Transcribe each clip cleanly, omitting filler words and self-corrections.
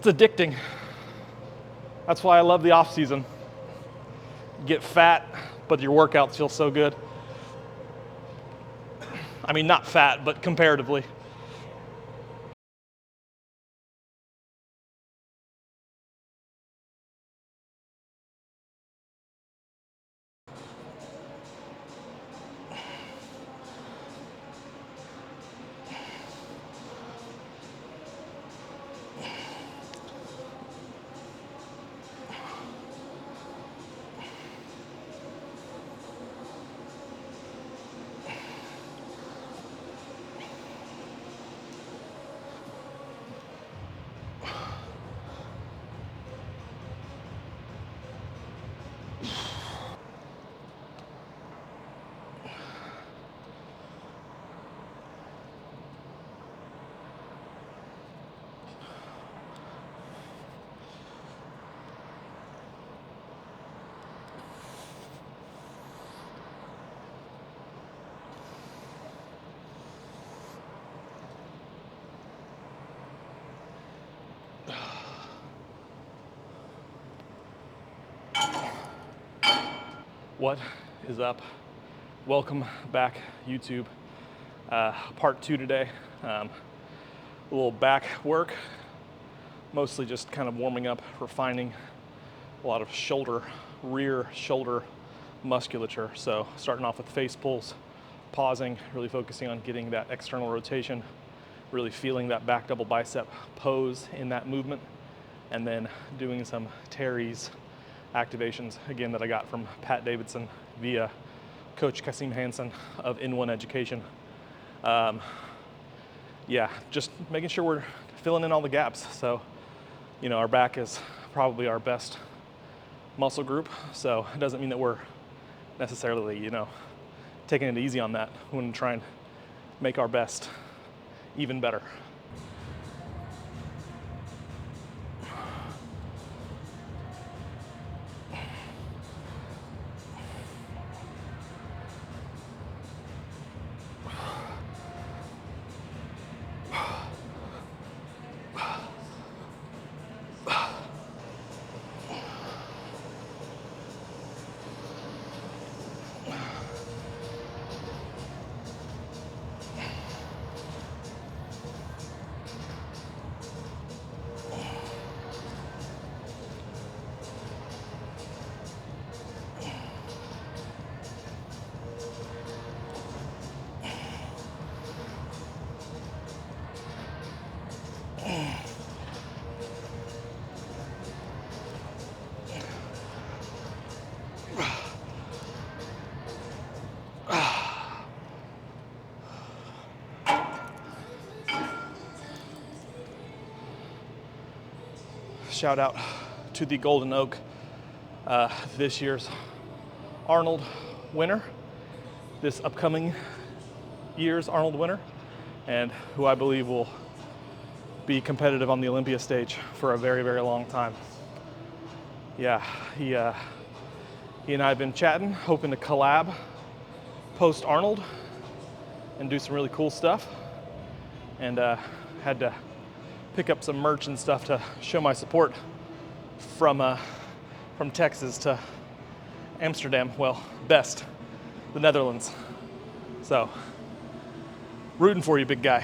It's addicting. That's why I love the off season. You get fat, but your workouts feel so good. I mean, not fat, but comparatively. What is up? Welcome back, YouTube. Part 2 today. A little back work, mostly just kind of warming up, refining a lot of rear shoulder musculature. So starting off with face pulls, pausing, really focusing on getting that external rotation, really feeling that back double bicep pose in that movement, and then doing some teres activations, again, that I got from Pat Davidson via Coach Kasim Hansen of In1 Education. Yeah, just making sure we're filling in all the gaps. So, you know, our back is probably our best muscle group, so it doesn't mean that we're necessarily, you know, taking it easy on that. We want to try and make our best even better. Shout out to the Golden Oak, this year's Arnold winner, this upcoming year's Arnold winner, and who I believe will be competitive on the Olympia stage for a very, very long time. Yeah, he and I have been chatting, hoping to collab post Arnold and do some really cool stuff, and had to pick up some merch and stuff to show my support from Texas to Amsterdam, well, Best, the Netherlands. So, rooting for you, big guy.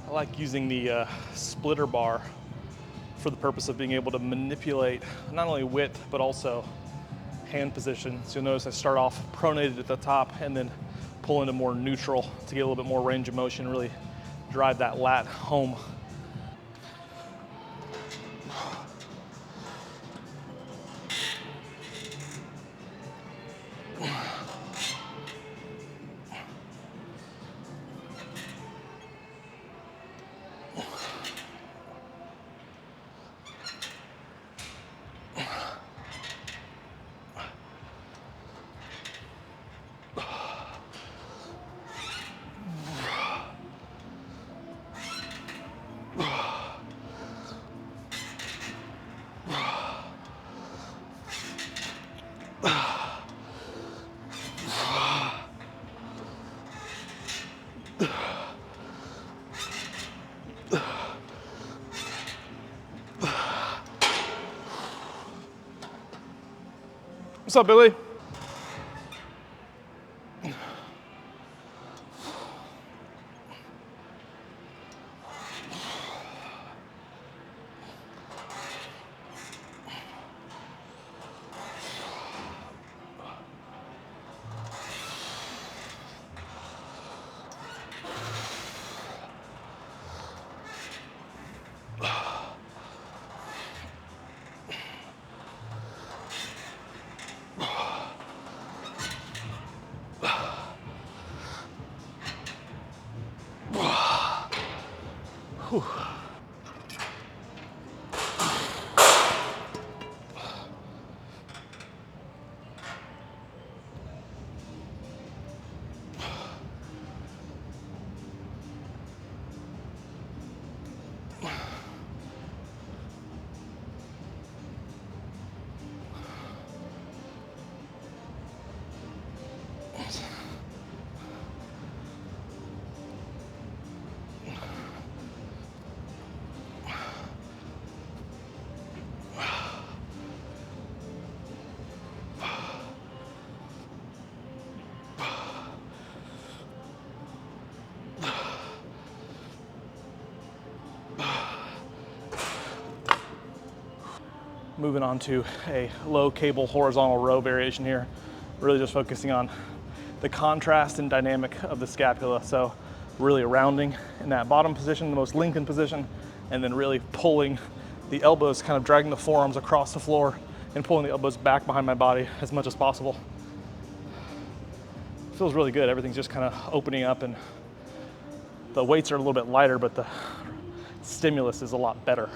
I like using the splitter bar for the purpose of being able to manipulate not only width, but also hand position. So you'll notice I start off pronated at the top and then pull into more neutral to get a little bit more range of motion, really drive that lat home. What's up, Billy? Whew. Moving on to a low cable horizontal row variation here, really just focusing on the contrast and dynamic of the scapula. So really rounding in that bottom position, the most lengthened position, and then really pulling the elbows, kind of dragging the forearms across the floor and pulling the elbows back behind my body as much as possible. Feels really good. Everything's just kind of opening up and the weights are a little bit lighter, but the stimulus is a lot better.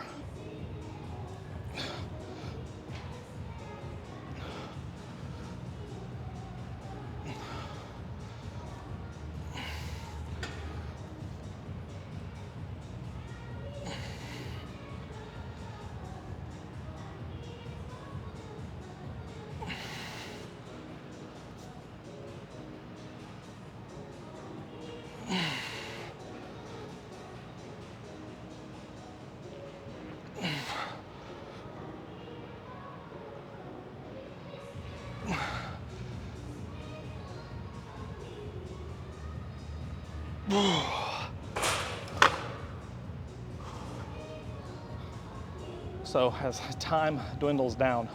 So as time dwindles down,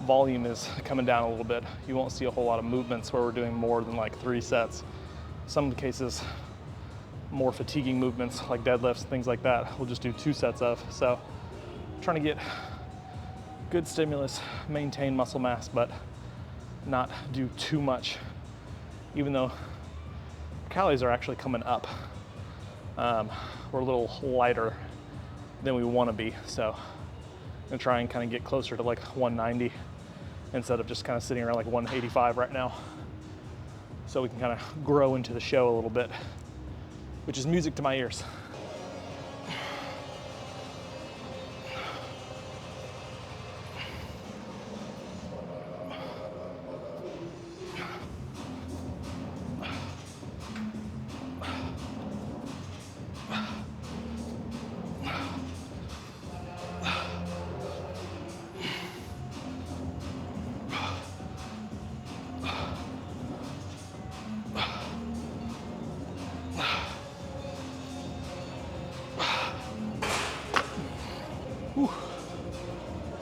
volume is coming down a little bit. You won't see a whole lot of movements where we're doing more than like 3 sets. Some cases, more fatiguing movements like deadlifts, things like that, we'll just do 2 sets of. So trying to get good stimulus, maintain muscle mass, but not do too much, even though calories are actually coming up. We're a little lighter than we want to be, so I'm gonna try and kind of get closer to like 190 instead of just kind of sitting around like 185 right now, so we can kind of grow into the show a little bit, which is music to my ears.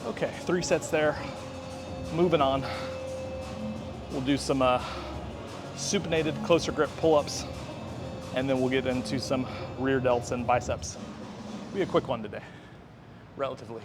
Okay, 3 sets there. Moving on. We'll do some supinated closer grip pull-ups, and then we'll get into some rear delts and biceps. Be a quick one today, relatively.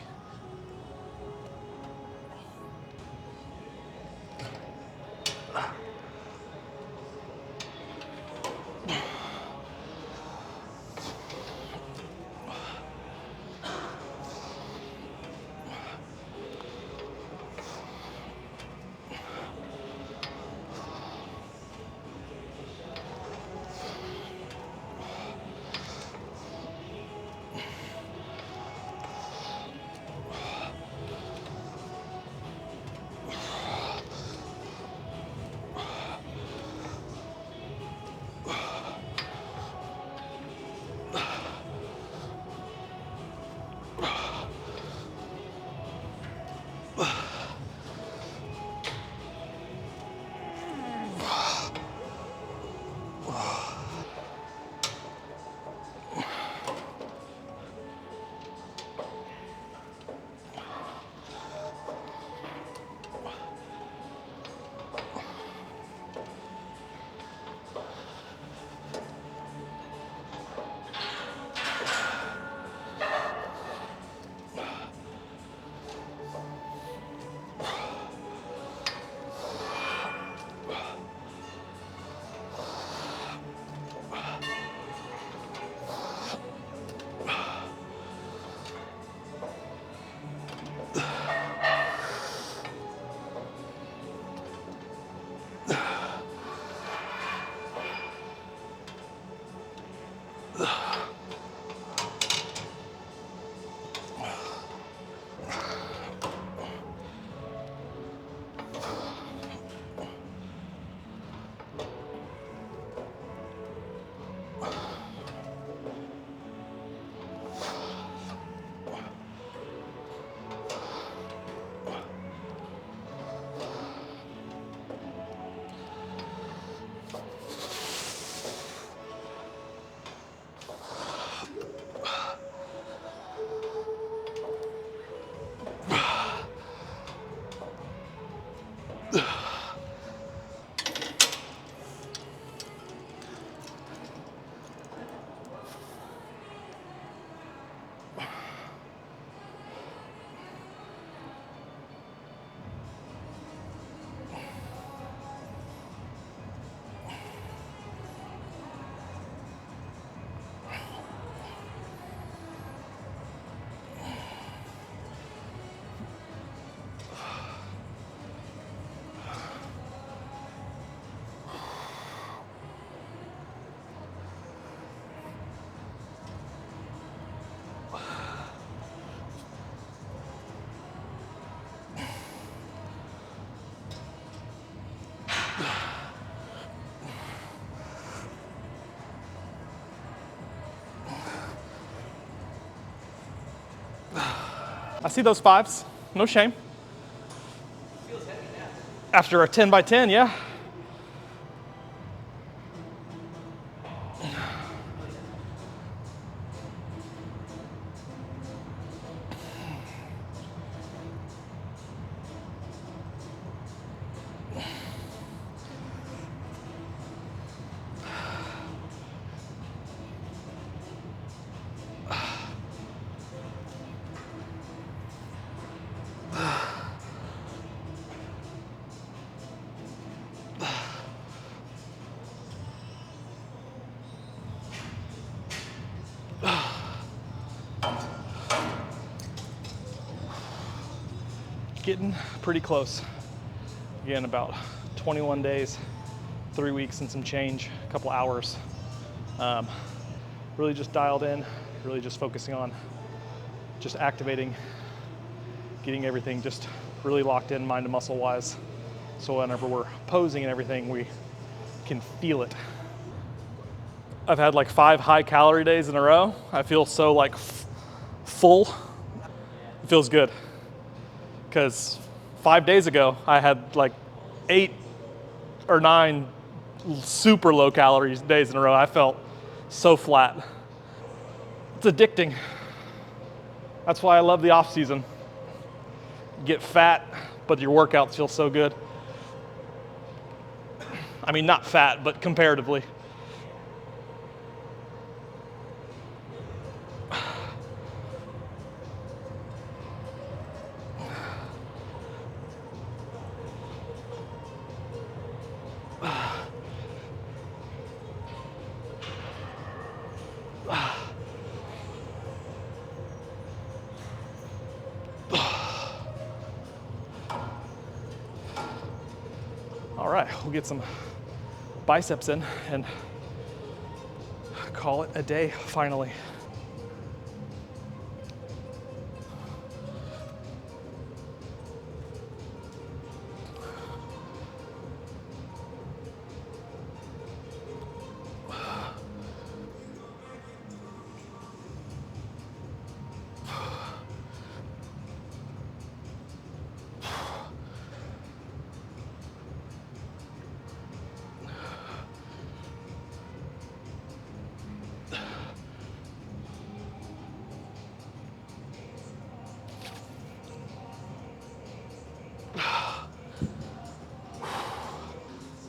I see those 5s, no shame. After a 10 by 10, yeah. Getting pretty close. Again, about 21 days, 3 weeks and some change, a couple hours. Really just dialed in, really just focusing on just activating, getting everything just really locked in mind to muscle wise. So whenever we're posing and everything, we can feel it. I've had like 5 high calorie days in a row. I feel so like full. It feels good. Because 5 days ago, I had like 8 or 9 super low calories days in a row. I felt so flat. It's addicting. That's why I love the off season. get fat, but your workouts feel so good. I mean, not fat, but comparatively. All right, we'll get some biceps in and call it a day finally.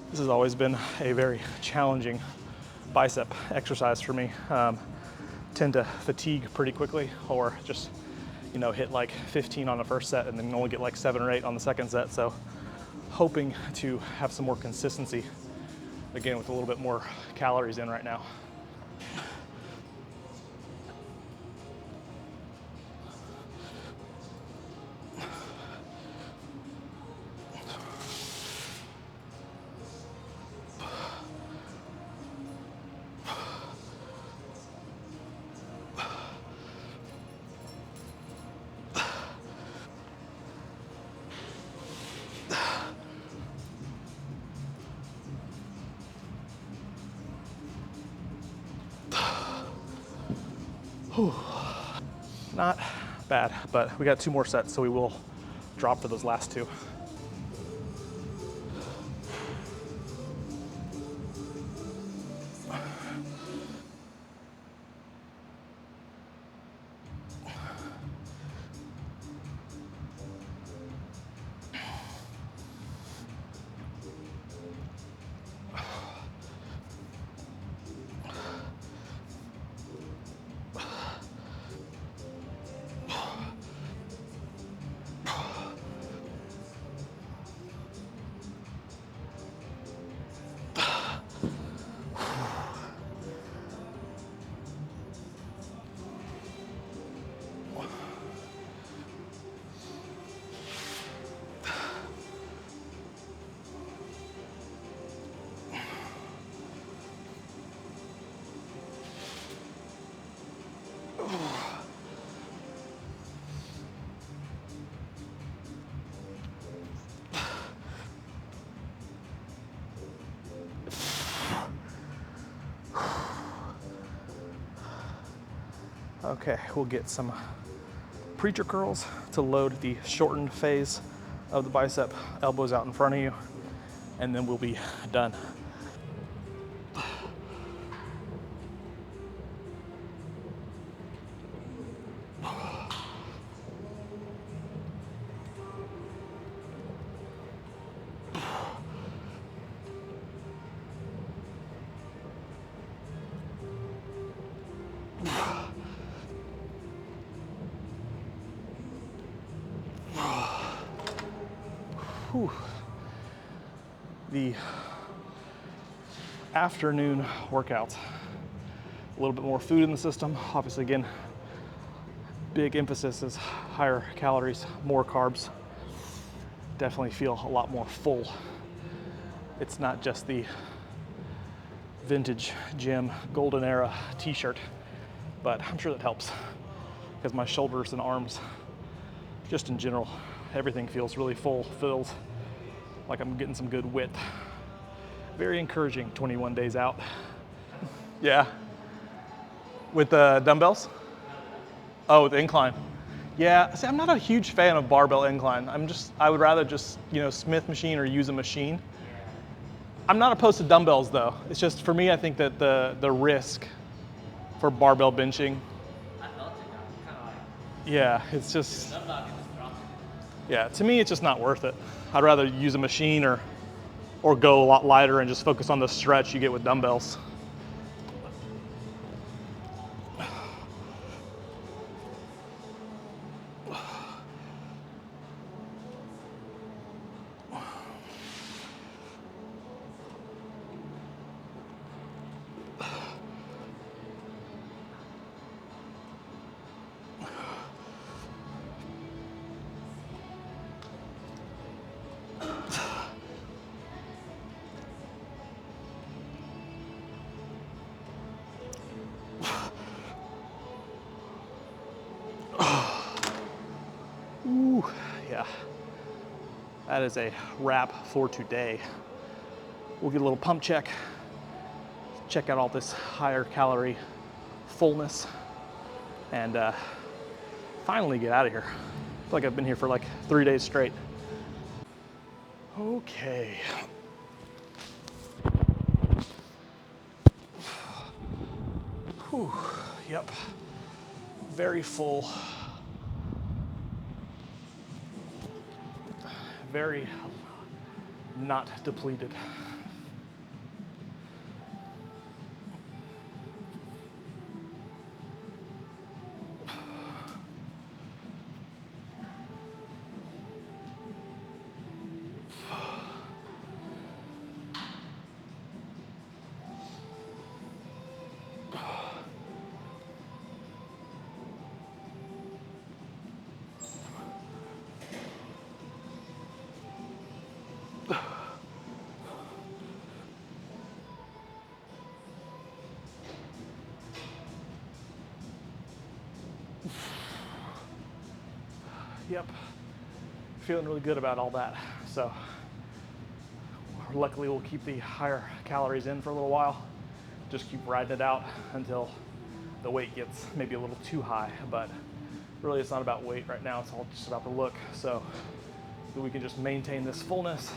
This has always been a very challenging bicep exercise for me. Tend to fatigue pretty quickly, or just, you know, hit like 15 on the first set and then only get like 7 or 8 on the second set. So hoping to have some more consistency, again, with a little bit more calories in right now. Whew. Not bad, but we got 2 more sets, so we will drop for those last 2. Okay, we'll get some preacher curls to load the shortened phase of the bicep, elbows out in front of you, and then we'll be done. Whew. The afternoon workouts, a little bit more food in the system. Obviously, again, big emphasis is higher calories, more carbs. Definitely feel a lot more full. It's not just the vintage gym golden era t-shirt, but I'm sure that helps because my shoulders and arms, just in general, everything feels really full, feels like I'm getting some good width. Very encouraging 21 days out. Yeah. With the dumbbells? Oh, with the incline. Yeah, see, I'm not a huge fan of barbell incline. I would rather just, you know, Smith machine or use a machine. I'm not opposed to dumbbells though. It's just, for me, I think that the risk for barbell benching. I felt it, kind of like. Yeah, it's just. Yeah, to me, it's just not worth it. I'd rather use a machine or go a lot lighter and just focus on the stretch you get with dumbbells. Ooh, yeah, that is a wrap for today. We'll get a little pump check, check out all this higher calorie fullness, and finally get out of here. I feel like I've been here for like 3 days straight. Okay. Whew, yep, very full. Very not depleted. Yep, feeling really good about all that. So luckily we'll keep the higher calories in for a little while. Just keep riding it out until the weight gets maybe a little too high, but really it's not about weight right now, it's all just about the look. So we can just maintain this fullness,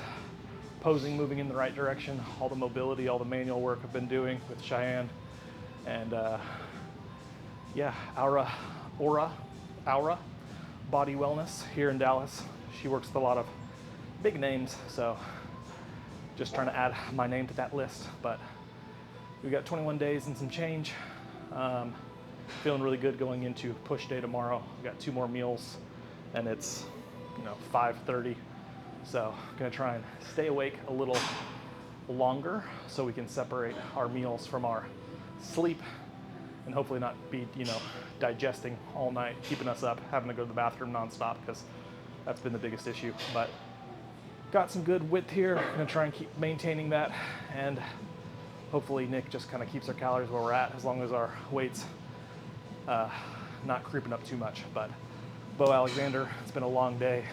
posing, moving in the right direction, all the mobility, all the manual work I've been doing with Cheyenne, and yeah, Aura Body Wellness here in Dallas. She works with a lot of big names, so just trying to add my name to that list. But we got 21 days and some change. Feeling really good going into push day tomorrow. We got 2 more meals, and it's 5:30. So I'm gonna try and stay awake a little longer so we can separate our meals from our sleep, and hopefully not be digesting all night, keeping us up, having to go to the bathroom nonstop, because that's been the biggest issue. But got some good width here. I'm gonna try and keep maintaining that, and hopefully Nick just kind of keeps our calories where we're at, as long as our weight's not creeping up too much. But Bo Alexander, it's been a long day,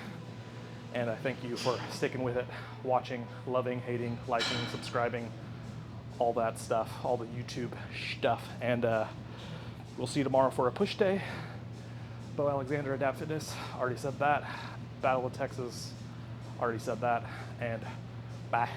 and I thank you for sticking with it, watching, loving, hating, liking, subscribing, all that stuff, all the YouTube stuff. And we'll see you tomorrow for a push day. Bo Alexander, Adapt Fitness, already said that. Battle of Texas, already said that. And bye.